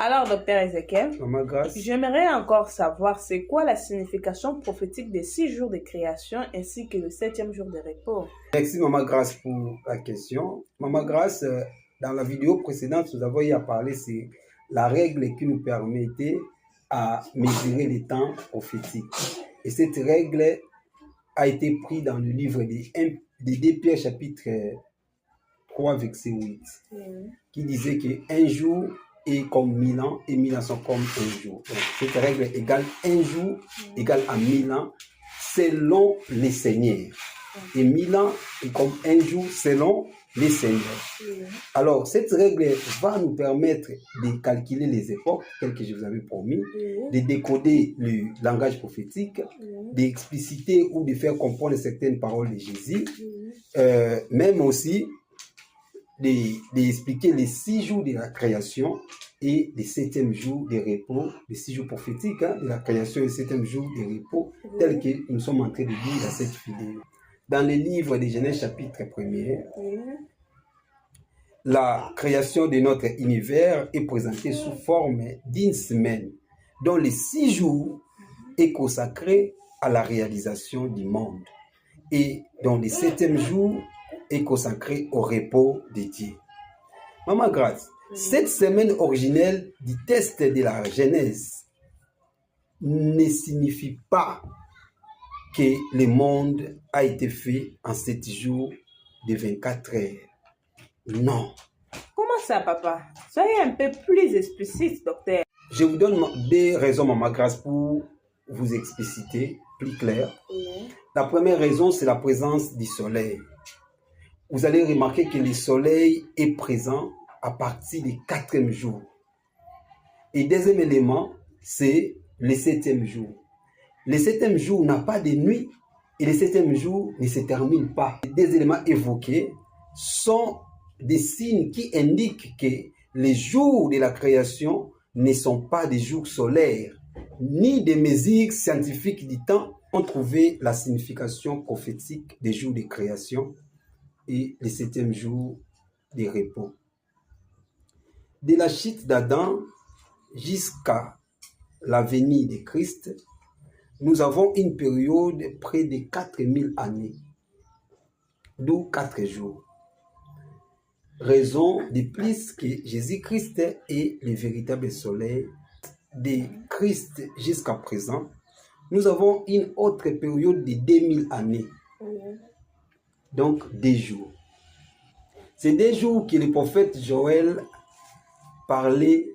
Alors, docteur Ezekiel, Maman Grâce. j'aimerais encore savoir c'est quoi la signification prophétique des 6 jours de création ainsi que le 7e jour de repos. Merci Maman Grâce pour la question. Maman Grâce, dans la vidéo précédente, nous avons eu à parler, c'est la règle qui nous permettait à mesurer les temps prophétiques. Et cette règle a été prise dans le livre de 2 Pierre chapitre 3 verset 8, qui disait qu'un jour est comme 1000 ans et 1000 ans sont comme un jour. Donc, cette règle égale un jour égale à 1000 ans selon les seigneurs. Et 1000 ans est comme un jour selon les seigneurs. Alors, cette règle va nous permettre de calculer les époques, telles que je vous avais promis, de décoder le langage prophétique, d'expliciter ou de faire comprendre certaines paroles de Jésus, même aussi d'expliquer les 6 jours de la création et le 7e jour de repos, les 6 jours prophétiques de la création et le 7e jour de repos, tel que nous sommes en train de lire dans cette vidéo. Dans le livre de Genèse chapitre 1er, la création de notre univers est présentée sous forme d'une semaine, dont les 6 jours est consacré à la réalisation du monde et dont le 7e jour est consacré au repos de Dieu. Maman Grâce, cette semaine originelle du texte de la Genèse ne signifie pas que le monde a été fait en 7 jours de 24 heures. Non. Comment ça, papa? Soyez un peu plus explicite, docteur. Je vous donne 2 raisons, Maman Grâce, pour vous expliciter plus clair. La première raison, c'est la présence du soleil. Vous allez remarquer que le soleil est présent à partir du 4e jour. Et deuxième élément, c'est le 7e jour. Le 7e jour n'a pas de nuit et le 7e jour ne se termine pas. Les 2 éléments évoqués sont des signes qui indiquent que les jours de la création ne sont pas des jours solaires, ni des mesures scientifiques du temps ont trouvé la signification prophétique des jours de création et le 7e jour de repos. De la chute d'Adam jusqu'à la venue de Christ, nous avons une période de près de 4000 années, d'où 4 jours. Raison de plus que Jésus-Christ est le véritable soleil de Christ jusqu'à présent, nous avons une autre période de 2000 années, donc 2 jours. C'est 2 jours que le prophète Joël parlait